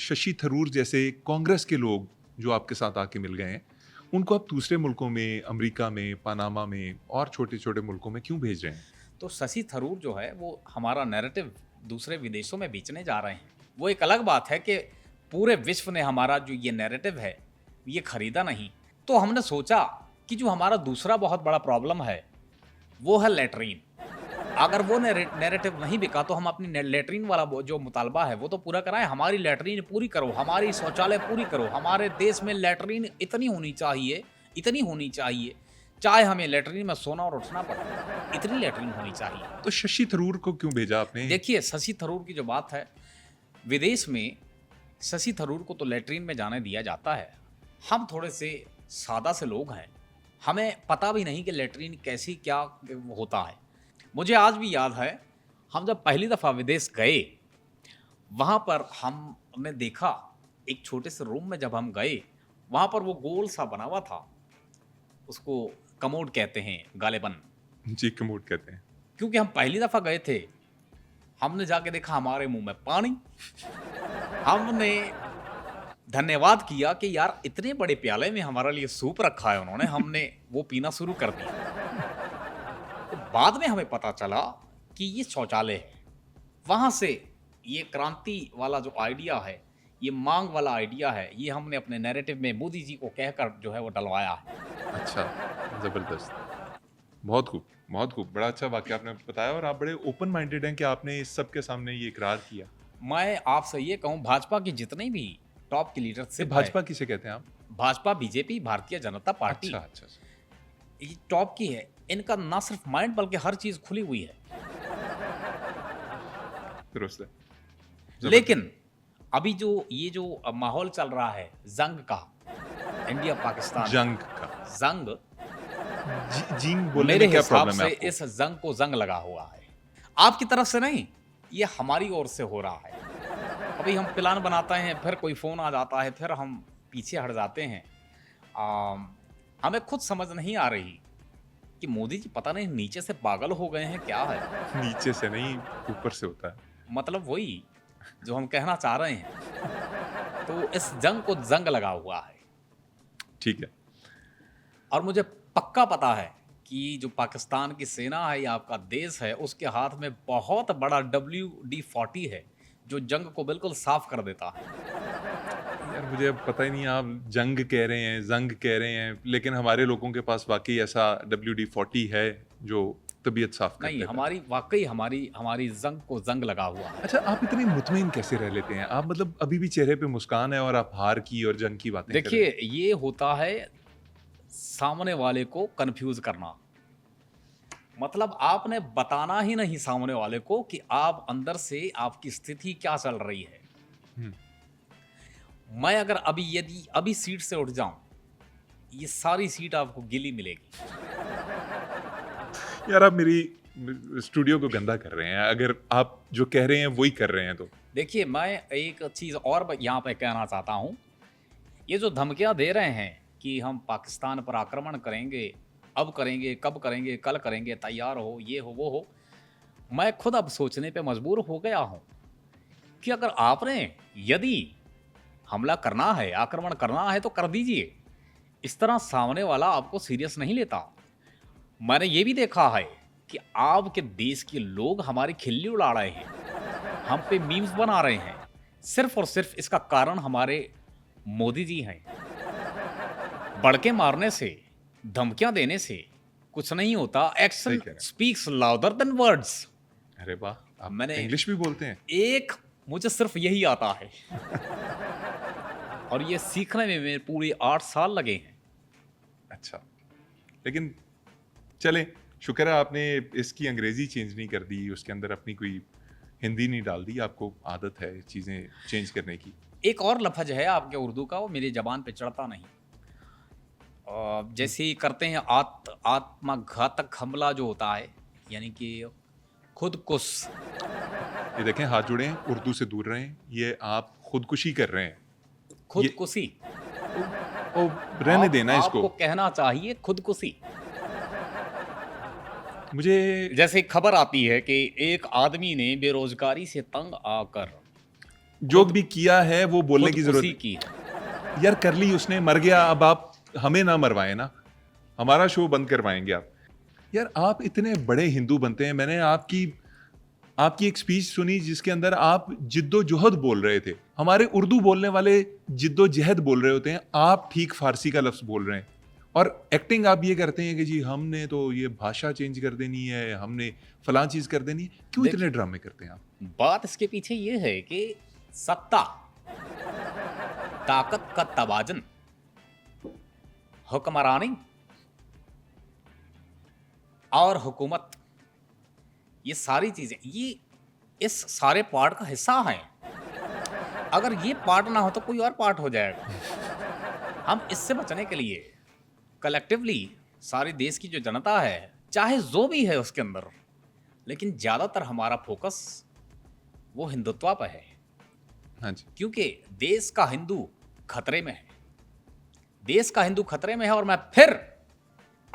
शशि थरूर जैसे कांग्रेस के लोग जो आपके साथ आके मिल गए हैं, उनको आप दूसरे मुल्कों में, अमेरिका में, पनामा में और छोटे-छोटे मुल्कों में क्यों भेज रहे हैं? तो शशि थरूर जो है वो हमारा नैरेटिव दूसरे विदेशों में बेचने जा रहे हैं। वो एक अलग बात है कि पूरे विश्व ने हमारा जो ये नैरेटिव है, ये खरीदा नहीं। तो हमने सोचा कि जो हमारा दूसरा बहुत बड़ा प्रॉब्लम है, वो है लैट्रीन। अगर वो नैरेटिव नहीं बिका तो हम अपनी लैट्रीन वाला जो मुतालबा है वो तो पूरा कराएं। हमारी लैट्रीन पूरी करो, हमारी शौचालय पूरी करो, हमारे देश में लैट्रीन इतनी होनी चाहिए, चाहे हमें लैट्रीन में सोना और उठना पड़े, इतनी लैट्रीन होनी चाहिए। तो शशि थरूर को क्यों भेजा आपने? देखिए, शशि थरूर की जो बात है, विदेश में शशि थरूर को तो लैट्रीन में जाने दिया जाता है। हम थोड़े से सादा से लोग हैं, हमें पता भी नहीं कि लैट्रीन कैसी क्या होता है। मुझे आज भी याद है, हम जब पहली दफ़ा विदेश गए, वहाँ पर हमने देखा एक छोटे से रूम में जब हम गए, वहाँ पर वो गोल सा बना हुआ था, उसको कमोड कहते हैं गालिबन। जी, कमोड कहते हैं। क्योंकि हम पहली दफ़ा गए थे, हमने जाके देखा हमारे मुंह में पानी। हमने धन्यवाद किया कि यार इतने बड़े प्याले में हमारे लिए सूप रखा है उन्होंने, हमने वो पीना शुरू कर दिया। तो बाद में हमें पता चला कि ये शौचालय है। वहाँ से ये क्रांति वाला जो आइडिया है, ये मांग वाला आइडिया है, ये हमने अपने नैरेटिव में मोदी जी को कहकर जो है वो डलवाया है। अच्छा, ज़बरदस्त। बहुत खूब, बहुत खूब। बड़ा अच्छा वाक़या आपने बताया और आप बड़े ओपन माइंडेड हैं कि आपने इस सब के सामने ये इकरार किया। मैं आपसे ये कहूँ, भाजपा की जितने भी टॉप की ये लीडरशिप है, भाजपा किसे कहते हैं आप? भाजपा, बीजेपी, भारतीय जनता पार्टी, अच्छा, अच्छा, अच्छा। ये टॉप की है। इनका ना सिर्फ माइंड बल्कि हर चीज़ खुली हुई है। दुरुस्त है। ज़बरदस्त। लेकिन अभी जो माहौल चल रहा है जंग का, इंडिया पाकिस्तान जंग का। जंग, जींग बोलने मेरे में क्या हिसाब प्रॉब्लम है से आपको? इस जंग को जंग लगा हुआ है। आपकी तरफ से नहीं, ये हमारी ओर से हो रहा है। अभी हम प्लान बनाते हैं, फिर कोई फ़ोन आ जाता है, फिर हम पीछे हट जाते हैं। हमें खुद समझ नहीं आ रही कि मोदी जी पता नहीं नीचे से पागल हो गए हैं, क्या है? नीचे से नहीं, ऊपर से होता है। मतलब वही जो हम कहना चाह रहे हैं। तो इस जंग को जंग लगा हुआ है। ठीक है। और मुझे पक्का पता है कि जो पाकिस्तान की सेना है या आपका देश है, उसके हाथ में बहुत बड़ा WD-40 है, जो जंग को बिल्कुल साफ कर देता है। यार मुझे अब पता ही नहीं, आप जंग कह रहे हैं, ज़ंग कह रहे हैं, लेकिन हमारे लोगों के पास वाक़ई ऐसा WD-40 है जो तबीयत साफ़ कर नहीं, देता है। हमारी वाक़ई हमारी जंग को जंग लगा हुआ है। अच्छा, आप इतने मुतमईन कैसे रह लेते हैं? आप मतलब अभी भी चेहरे पे मुस्कान है और आप हार की और जंग की बातें कर रहे हैं। देखिए, ये होता है सामने वाले को कन्फ्यूज़ करना। मतलब आपने बताना ही नहीं सामने वाले को कि आप अंदर से आपकी स्थिति क्या चल रही है। हुँ। मैं अगर यदि अभी सीट से उठ जाऊं, ये सारी सीट आपको गीली मिलेगी। यार आप मेरी स्टूडियो को गंदा कर रहे हैं, अगर आप जो कह रहे हैं वही कर रहे हैं तो। देखिए, मैं एक चीज़ और यहाँ पे कहना चाहता हूँ। ये जो धमकियाँ दे रहे हैं कि हम पाकिस्तान पर आक्रमण करेंगे, अब करेंगे, कब करेंगे, कल करेंगे, तैयार हो, ये हो, वो हो। मैं खुद अब सोचने पे मजबूर हो गया हूँ कि अगर आपने यदि हमला करना है, आक्रमण करना है तो कर दीजिए। इस तरह सामने वाला आपको सीरियस नहीं लेता। मैंने ये भी देखा है कि आपके देश के लोग हमारी खिल्ली उड़ा रहे हैं, हम पे मीम्स बना रहे हैं। सिर्फ और सिर्फ इसका कारण हमारे मोदी जी हैं। बड़के मारने से, धमकियां देने से कुछ नहीं होता। सही एक्शन कह रहे हैं। Speaks louder than words. अरे वाह! आप मैंने इंग्लिश भी बोलते हैं? एक मुझे सिर्फ यही आता है और ये सीखने में मेरे पूरे 8 साल लगे हैं। अच्छा। लेकिन चलें, शुक्र है आपने इसकी अंग्रेज़ी चेंज नहीं कर दी, उसके अंदर अपनी कोई हिंदी नहीं डाल दी, आपको आदत है चीज़ें चेंज करने की। एक और लफ्ज़ है आपके उर्दू का, वो मेरी ज़बान पे चढ़ता नहीं। जैसे ही करते हैं आत्मघातक हमला जो होता है, यानी कि खुदकुश। ये देखें, हाथ जोड़ें, उर्दू से दूर रहें, ये आप खुदकुशी कर रहे हैं। ये खुदकुशी। ओ, रहने देना आपको इसको। कहना चाहिए खुदकुशी। मुझे जैसे खबर आती है कि एक आदमी ने बेरोजगारी से तंग आकर जो भी किया है वो बोलने खुद की उसी जरूरत की है। यार कर ली उसने, मर गया, अब आप हमें ना मरवाएं ना, हमारा शो बंद करवाएंगे आप। यार आप इतने बड़े हिंदू बनते हैं, मैंने आपकी आपकी एक स्पीच सुनी जिसके अंदर आप जिद्दोजहद बोल रहे थे। हमारे उर्दू बोलने वाले जिद्दोजहद बोल रहे होते हैं, आप ठीक फारसी का लफ्ज बोल रहे हैं। और एक्टिंग आप ये करते हैं कि जी हमने तो ये भाषा चेंज कर देनी है, हमने फलां चीज कर देनी है। क्यों देखिए- इतने ड्रामे करते हैं आप? बात इसके पीछे ये है कि सत्ता, ताकत का तवाजन, हुक्मरानी और हुकूमत, ये सारी चीजें ये इस सारे पार्ट का हिस्सा है। अगर ये पार्ट ना हो तो कोई और पार्ट हो जाएगा। हम इससे बचने के लिए कलेक्टिवली सारी देश की जो जनता है, चाहे जो भी है उसके अंदर, लेकिन ज्यादातर हमारा फोकस वो हिंदुत्व पर है, हाँ जी, क्योंकि देश का हिंदू खतरे में है। देश का हिंदू खतरे में है और मैं फिर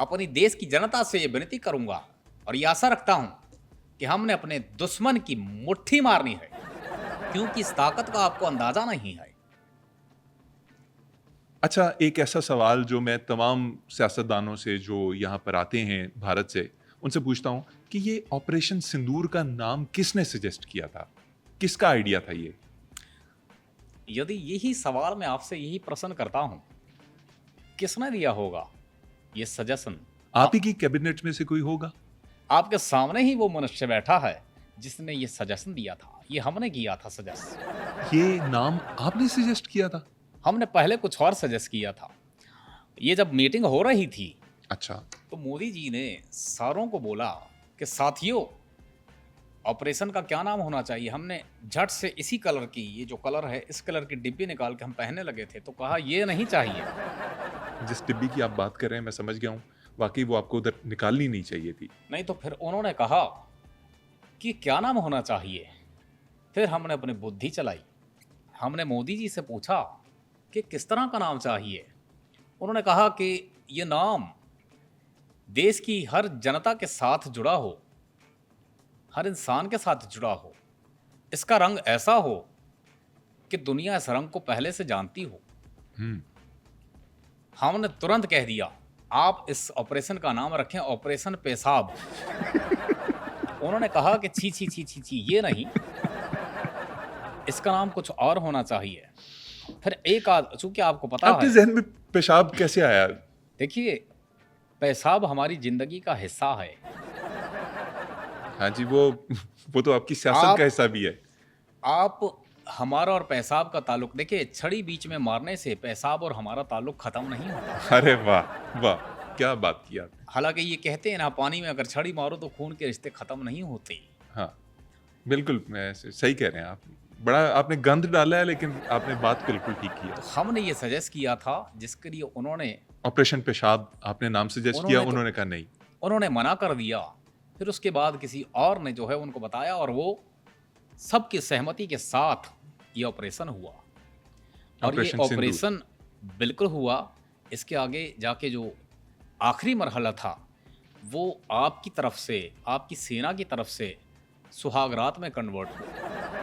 अपनी देश की जनता से ये विनती करूंगा और ये आशा रखता हूं कि हमने अपने दुश्मन की मुट्ठी मारनी है, क्योंकि इस ताकत का आपको अंदाजा नहीं है। अच्छा, एक ऐसा सवाल जो मैं तमाम सियासतदानों से जो यहाँ पर आते हैं भारत से, उनसे पूछता हूँ कि ये ऑपरेशन सिंदूर का नाम किसने सजेस्ट किया था? किसका आइडिया था ये? यदि यही सवाल मैं आपसे यही प्रश्न करता हूं, किसने दिया होगा ये सजेशन? आप ही की कैबिनेट में से कोई होगा? आपके सामने ही वो मनुष्य बैठा है जिसने ये सजेशन दिया था। ये हमने किया था सजेस्ट। ये नाम आपने सजेस्ट किया था? हमने पहले कुछ और सजेस्ट किया था। ये जब मीटिंग हो रही थी अच्छा, तो मोदी जी ने सारों को बोला कि साथियों, ऑपरेशन का क्या नाम होना चाहिए। हमने झट से इसी कलर की, ये जो कलर है, इस कलर की डिब्बी निकाल के हम पहनने लगे थे, तो कहा ये नहीं चाहिए। जिस डिब्बी की आप बात कर रहे हैं मैं समझ गया हूँ, वाकई वो आपको उधर निकालनी नहीं चाहिए थी। नहीं तो फिर उन्होंने कहा कि क्या नाम होना चाहिए। फिर हमने अपनी बुद्धि चलाई, हमने मोदी जी से पूछा कि किस तरह का नाम चाहिए। उन्होंने कहा कि ये नाम देश की हर जनता के साथ जुड़ा हो, हर इंसान के साथ जुड़ा हो, इसका रंग ऐसा हो कि दुनिया इस रंग को पहले से जानती हो। हम्म, हमने तुरंत कह दिया, आप इस ऑपरेशन का नाम रखें ऑपरेशन पेशाब। उन्होंने कहा कि छी छी छी छी छी, ये नहीं, इसका नाम कुछ और होना चाहिए। फिर एक चूंकि आपको पता आपके है, जहन में पेशाब कैसे आया? देखिए, पेशाब हमारी जिंदगी का हिस्सा है। हाँ जी, वो तो आपकी सियासत आप- का हिस्सा भी है। आप हमारा और पेशाब का ताल्लुक, देखिए, छड़ी बीच में मारने से पेशाब और हमारा ताल्लुक खत्म नहीं होता। अरे वाह वाह, क्या बात की आपने। हालांकि ये कहते हैं ना, पानी में अगर छड़ी मारो तो खून के रिश्ते खत्म नहीं होते। हाँ, बिल्कुल, मैं सही कह रहे हैं आप। बड़ा आपने गंद डाला है, लेकिन आपने बात बिल्कुल ठीक की है। तो हमने ये सजेस्ट किया था, जिसके लिए उन्होंने ऑपरेशन पेशाब आपने नाम सजेस्ट किया, उन्होंने तो- उन्होंने कहा नहीं। उन्होंने मना कर दिया। फिर उसके बाद किसी और ने जो है उनको बताया और वो सबकी सहमति के साथ ये ऑपरेशन हुआ। और ये ऑपरेशन सिंदूर। ऑपरेशन बिल्कुल हुआ। इसके आगे जाके जो आखिरी मरहला था वो आपकी तरफ से, आपकी सेना की तरफ से सुहागरात में कन्वर्ट हुआ।